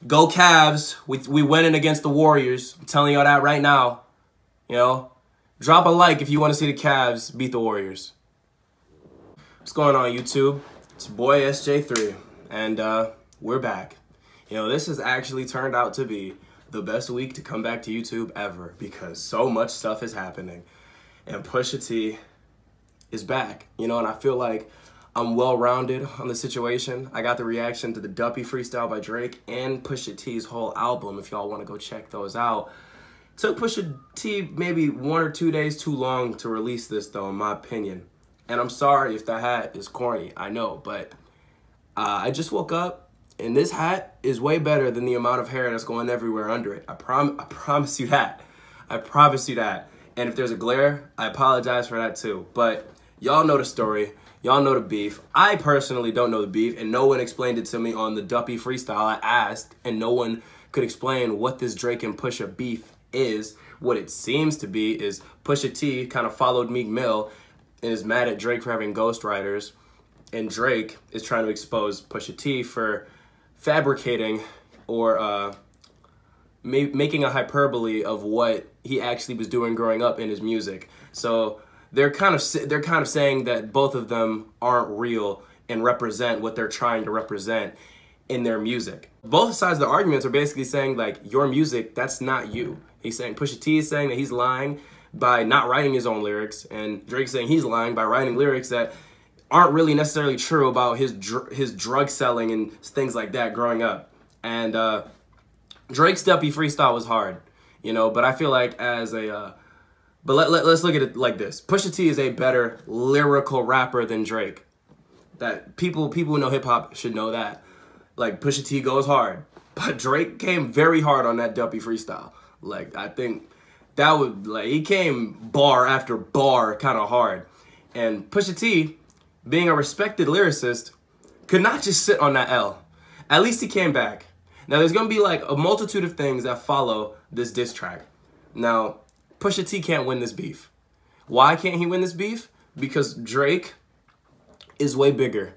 Go Cavs. We winning against the Warriors. I'm telling y'all that right now. You know, drop a like if you want to see the Cavs beat the Warriors. What's going on, YouTube? It's your boy SJ3, and we're back. You know, this has actually turned out to be the best week to come back to YouTube ever because so much stuff is happening. And Pusha T is back, you know, and I feel like I'm well-rounded on the situation. I got the reaction to the Duppy freestyle by Drake and Pusha T's whole album, if y'all want to go check those out. Took Pusha T maybe 1 or 2 days too long to release this, though, in my opinion. And I'm sorry if the hat is corny, I know, but I just woke up, and this hat is way better than the amount of hair that's going everywhere under it. I promise you that. I promise you that. And if there's a glare, I apologize for that too. But y'all know the story. Y'all know the beef. I personally don't know the beef, and no one explained it to me on the Duppy freestyle. I asked, and no one could explain what this Drake and Pusha beef is. What it seems to be is Pusha T kind of followed Meek Mill and is mad at Drake for having ghostwriters, and Drake is trying to expose Pusha T for fabricating or making a hyperbole of what he actually was doing growing up in his music. So they're kind of saying that both of them aren't real and represent what they're trying to represent in their music. Both sides of the arguments are basically saying, like, your music, that's not you. He's saying, Pusha T is saying that he's lying by not writing his own lyrics, and Drake's saying he's lying by writing lyrics that aren't really necessarily true about his drug selling and things like that growing up. And Drake's Duppy freestyle was hard, you know, but I feel like as a but let's look at it like this. Pusha T is a better lyrical rapper than Drake. That people who know hip hop should know that. Like, Pusha T goes hard, but Drake came very hard on that Duppy freestyle. Like, I think that would, like, he came bar after bar kind of hard. And Pusha T, being a respected lyricist, could not just sit on that L. At least he came back. Now, there's going to be, like, a multitude of things that follow this diss track. Now, Pusha T can't win this beef. Why can't he win this beef? Because Drake is way bigger,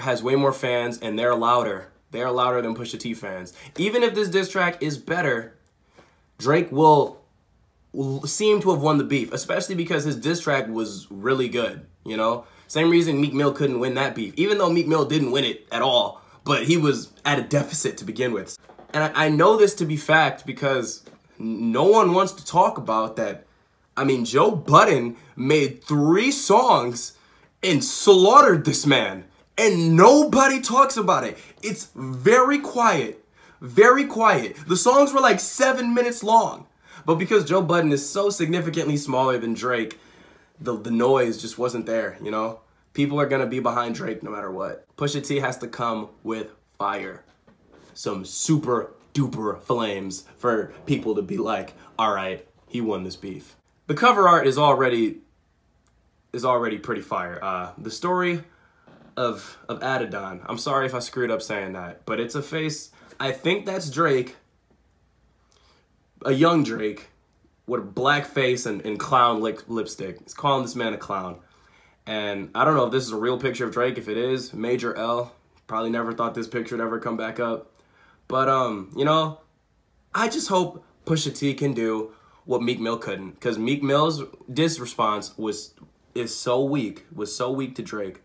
has way more fans, and they're louder. They're louder than Pusha T fans. Even if this diss track is better, Drake will seem to have won the beef, especially because his diss track was really good, you know? Same reason Meek Mill couldn't win that beef, even though Meek Mill didn't win it at all, but he was at a deficit to begin with. And I know this to be fact because no one wants to talk about that. I mean, Joe Budden made 3 songs and slaughtered this man, and nobody talks about it. It's very quiet, very quiet. The songs were like 7 minutes long, but because Joe Budden is so significantly smaller than Drake, the noise just wasn't there, you know? People are gonna be behind Drake no matter what. Pusha T has to come with fire. Some super duper flames for people to be like, all right, he won this beef. The cover art is already pretty fire. The story of Adidon. I'm sorry if I screwed up saying that, but it's a face. I think that's Drake, a young Drake, with a black face and clown lipstick. He's calling this man a clown. And I don't know if this is a real picture of Drake. If it is, major L. Probably never thought this picture would ever come back up. But, you know, I just hope Pusha T can do what Meek Mill couldn't. Because Meek Mill's diss response was so weak to Drake.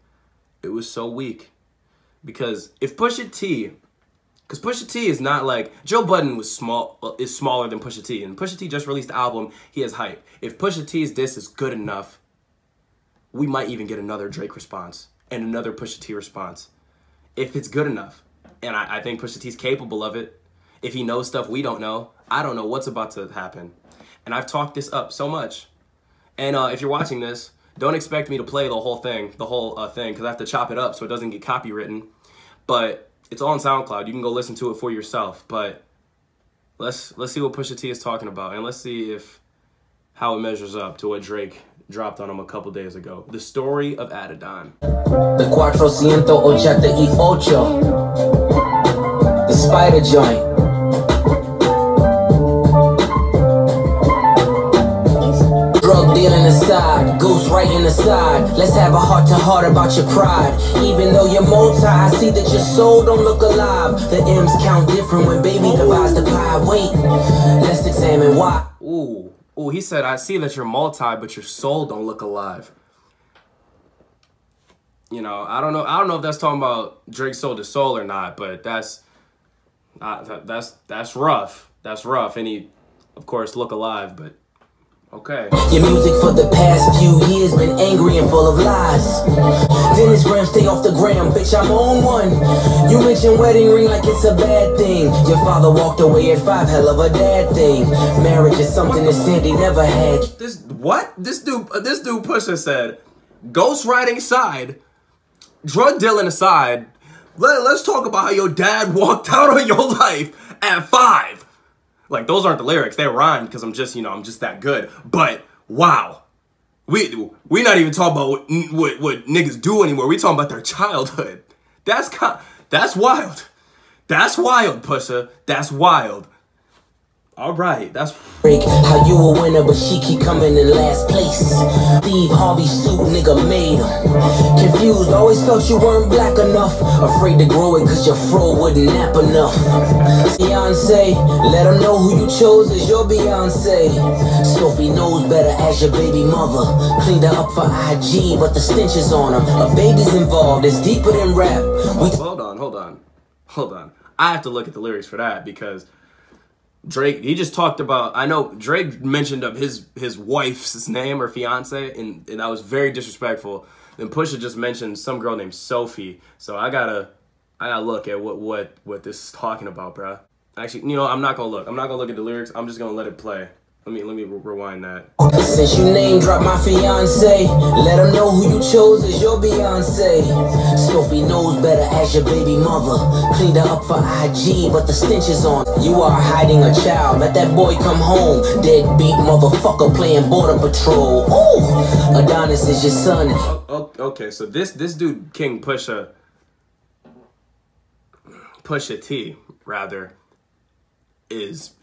It was so weak. Because if Pusha T, because Pusha T is not like, Joe Budden is smaller than Pusha T. And Pusha T just released the album, he has hype. If Pusha T's diss is good enough, we might even get another Drake response and another Pusha T response. If it's good enough. And I think Pusha T's capable of it. If he knows stuff we don't know, I don't know what's about to happen. And I've talked this up so much. And if you're watching this, don't expect me to play the whole thing, because I have to chop it up so it doesn't get copywritten. But it's all on SoundCloud. You can go listen to it for yourself. But let's see what Pusha T is talking about, and let's see how it measures up to what Drake dropped on him a couple days ago. The story of Adidon. The 488. The spider joint. Drug dealing is side, ghost right in the side. Let's have a heart-to-heart about your pride. Even though you're multi, I see that your soul don't look alive. The M's count different when baby divides the pie. Wait, let's examine why. Ooh, he said, I see that you're multi, but your soul don't look alive. You know, I don't know if that's talking about Drake soul to soul or not, but that's rough. That's rough. And he, of course, look alive, but okay. Your music for the past few years been angry and full of lies. Then his gram stay off the gram, bitch, I'm on one. You mention wedding ring like it's a bad thing. Your father walked away at 5, hell of a dad thing. Marriage is something that Sandy never had. This dude Pusha said, ghostwriting aside, drug dealing aside, let's talk about how your dad walked out on your life at 5. Like, those aren't the lyrics. They rhyme because I'm just that good. But, wow. We not even talking about what niggas do anymore. We talking about their childhood. That's wild. That's wild, Pusha. That's wild. All right, that's... How you a winner, but she keep coming in last place. Steve Harvey suit, nigga made him. Confused, always felt you weren't black enough. Afraid to grow it cause your fro wouldn't nap enough. Beyonce, let them know who you chose as your Beyonce. Sophie knows better as your baby mother. Cleaned her up for IG, but the stench is on her. A baby's involved, it's deeper than rap. Hold on. I have to look at the lyrics for that because... Drake, he just talked about, I know Drake mentioned of his wife's name or fiance, and that was very disrespectful. Then Pusha just mentioned some girl named Sophie. So I gotta look at what this is talking about, bruh. Actually, you know, I'm not gonna look. I'm not gonna look at the lyrics. I'm just gonna let it play. Let me rewind that. Since you name drop my fiance, let them know who you chose as your Beyonce. Sophie knows better as your baby mother. Cleaned her up for IG, but the stench is on. You are hiding a child, let that boy come home. Deadbeat motherfucker playing border patrol. Ooh, Adonis is your son. Okay, so this dude, King Pusha T, rather, is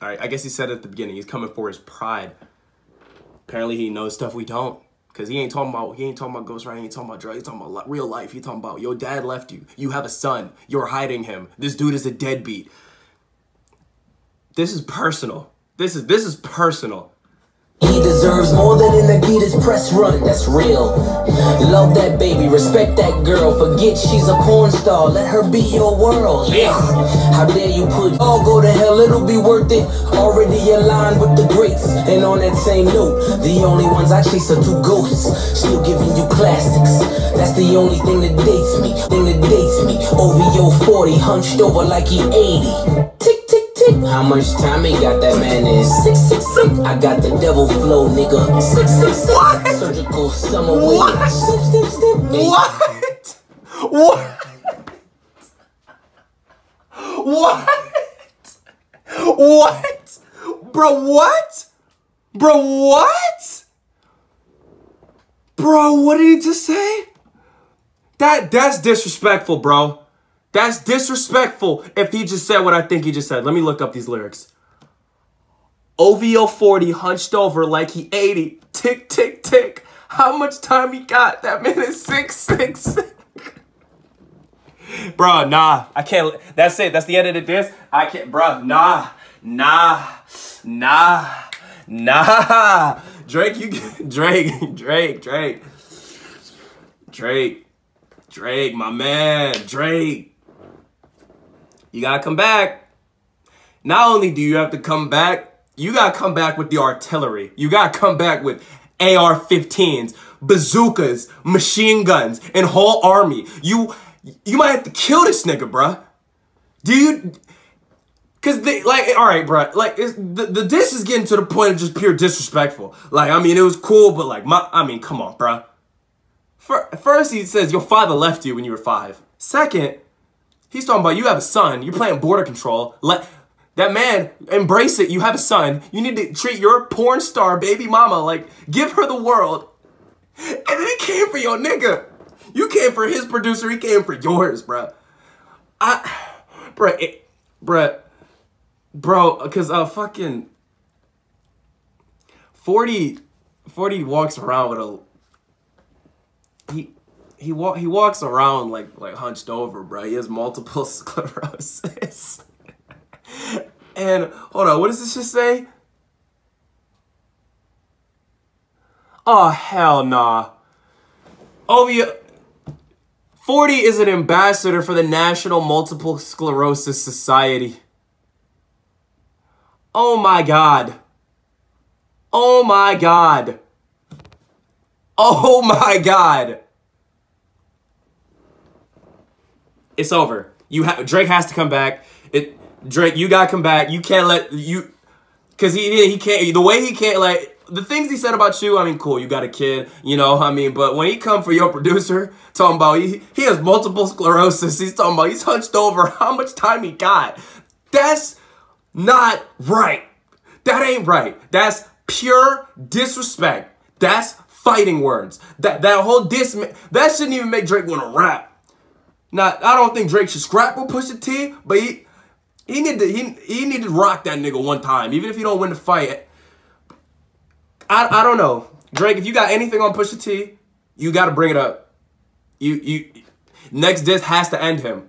all right, I guess he said at the beginning, he's coming for his pride. Apparently he knows stuff we don't. Cause he ain't talking about ghostwriting, he ain't talking about drugs, he's talking about real life. He talking about your dad left you. You have a son. You're hiding him. This dude is a deadbeat. This is personal. This is personal. He deserves more than an Adidas press run, that's real. Love that baby, respect that girl. Forget she's a porn star, let her be your world. Yeah. How dare you put all go to hell, it'll be worth it. Already aligned with the greats. And on that same note, the only ones I chase are 2 ghosts. Still giving you classics. That's the only thing that dates me. OVO 40, hunched over like he 80. Tick, tick, tick. How much time he got? That man is 666. I got the devil flow, nigga. 666. What? Surgical summer wind. What? What? What? Bro, what? Bro, what? Bro, what did he just say? That's disrespectful, bro. That's disrespectful if he just said what I think he just said. Let me look up these lyrics. OVO 40 hunched over like he 80. Tick, tick, tick. How much time he got? That man is 666. Bro, nah. I can't. That's it. That's the end of the diss. I can't. Bro, nah. Drake, Drake, my man. Drake. You gotta come back. Not only do you have to come back, you gotta come back with the artillery. You gotta come back with AR-15s, bazookas, machine guns, and whole army. You might have to kill this nigga, bruh. Cause they, like, all right, bruh, like, the diss is getting to the point of just pure disrespectful. Like, I mean, it was cool, but like, come on, bruh. First, he says your father left you when you were 5. Second, he's talking about you have a son. You're playing border control. Let that man embrace it. You have a son. You need to treat your porn star baby mama like give her the world. And then he came for your nigga. You came for his producer. He came for yours, bruh. Bro, because fucking 40 40 walks around with a he walks around like hunched over, bro. He has multiple sclerosis. And hold on, what does this just say? Oh hell nah. Oh yeah. 40 is an ambassador for the National Multiple Sclerosis Society. Oh my God. Oh my God. Oh my God. It's over. Drake has to come back. Drake, you gotta come back. You can't let you, cause he can't, the way he can't, like, the things he said about you, I mean, cool, you got a kid, you know, I mean, but when he come for your producer, talking about he has multiple sclerosis, he's talking about he's hunched over, how much time he got. That's not right. That ain't right. That's pure disrespect. That's fighting words. That whole diss, that shouldn't even make Drake want to rap. Now, I don't think Drake should scrap with Pusha T, but he need to rock that nigga one time, even if he don't win the fight. I don't know. Drake, if you got anything on Pusha T, you got to bring it up. Next diss has to end him.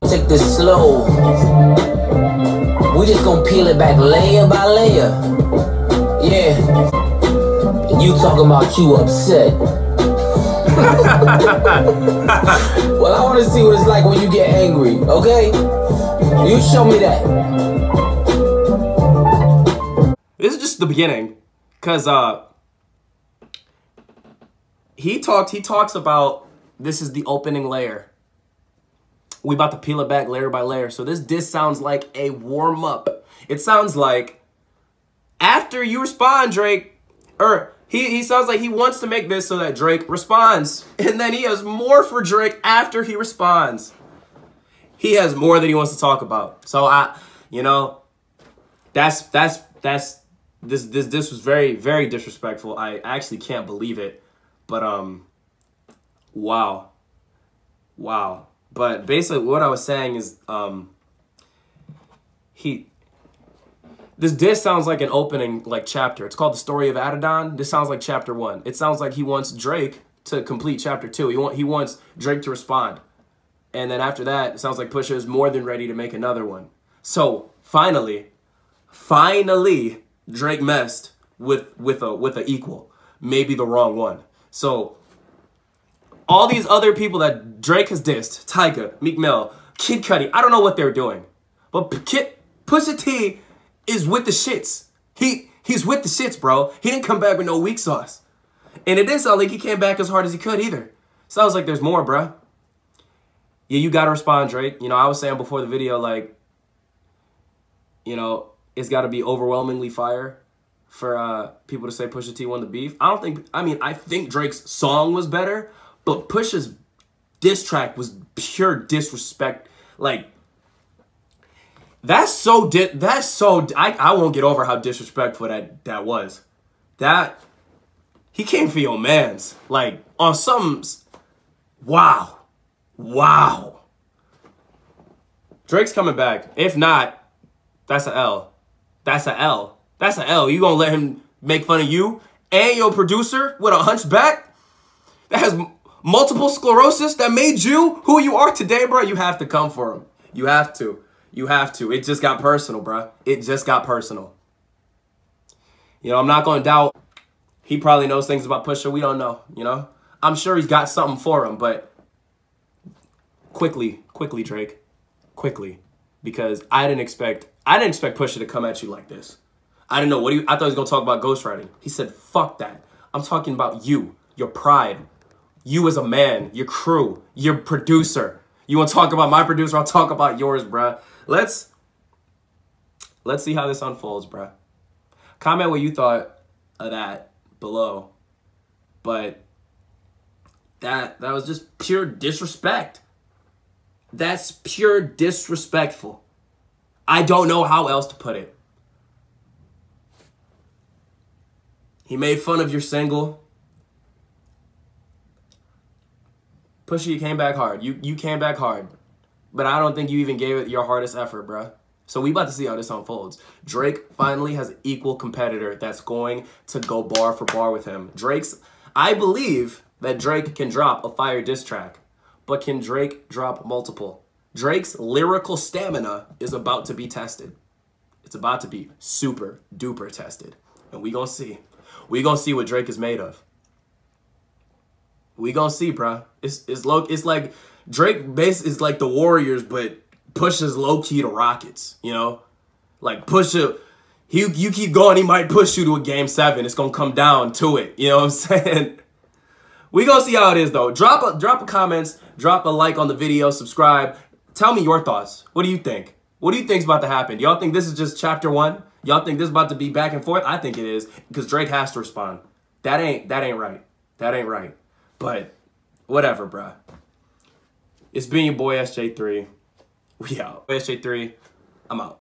Take this slow. We just gonna peel it back layer by layer. Yeah. And you talking about you upset. Well, I want to see what it's like when you get angry, okay? You show me that. This is just the beginning. Cause he talks about this is the opening layer. We about to peel it back layer by layer. So this diss sounds like a warm up. It sounds like after you respond, Drake, or he sounds like he wants to make this so that Drake responds. And then he has more for Drake after he responds. He has more that he wants to talk about. So you know, this was very, very disrespectful. I actually can't believe it. But wow. But basically what I was saying is this diss sounds like an opening chapter. It's called The Story of Adidon. This sounds like chapter 1. It sounds like he wants Drake to complete chapter 2. He wants Drake to respond. And then after that, it sounds like Pusha is more than ready to make another one. So finally, Drake messed with a equal, maybe the wrong one. So all these other people that Drake has dissed, Tyga, Meek Mill, Kid Cudi, I don't know what they're doing, but Pusha T is with the shits. He's with the shits, bro. He didn't come back with no weak sauce, and it didn't sound like he came back as hard as he could either. Sounds like there's more, bro. Yeah, you gotta respond, Drake. You know, I was saying before the video, like, you know, it's got to be overwhelmingly fire for people to say Pusha T won the beef. I think Drake's song was better, but Pusha's diss track was pure disrespect. Like, I won't get over how disrespectful that was. That, he came for your mans. Like, on some, wow. Drake's coming back. If not, that's an L. That's an L. That's an L. You gonna let him make fun of you and your producer with a hunchback that has multiple sclerosis that made you who you are today, bro? You have to come for him. You have to. You have to. It just got personal, bro. It just got personal. You know, I'm not gonna doubt he probably knows things about Pusha we don't know, you know? I'm sure he's got something for him, but quickly, Drake. Quickly. Because I didn't expect Pusha to come at you like this. I didn't know I thought he was gonna talk about ghostwriting. He said, fuck that. I'm talking about you, your pride, you as a man, your crew, your producer. You wanna talk about my producer, I'll talk about yours, bruh. Let's see how this unfolds, bruh. Comment what you thought of that below. But that was just pure disrespect. That's pure disrespectful. I don't know how else to put it. He made fun of your single. Pusha, you came back hard. You came back hard. But I don't think you even gave it your hardest effort, bruh. So we about to see how this unfolds. Drake finally has an equal competitor that's going to go bar for bar with him. I believe that Drake can drop a fire diss track, but can Drake drop multiple? Drake's lyrical stamina is about to be tested. It's about to be super duper tested. And we gonna see. We gonna see what Drake is made of. We gonna see, bruh. It's like Drake base is like the Warriors, but Pusha's low-key to Rockets, you know? Like Pusha, you keep going, he might push you to a game 7. It's gonna come down to it. You know what I'm saying? We gonna see how it is though. Drop a comments, drop a like on the video, subscribe. Tell me your thoughts. What do you think? What do you think's about to happen? Do y'all think this is just chapter 1? Y'all think this is about to be back and forth? I think it is, because Drake has to respond. That ain't right. That ain't right. But whatever, bruh. It's been your boy SJ3. We out. SJ3, I'm out.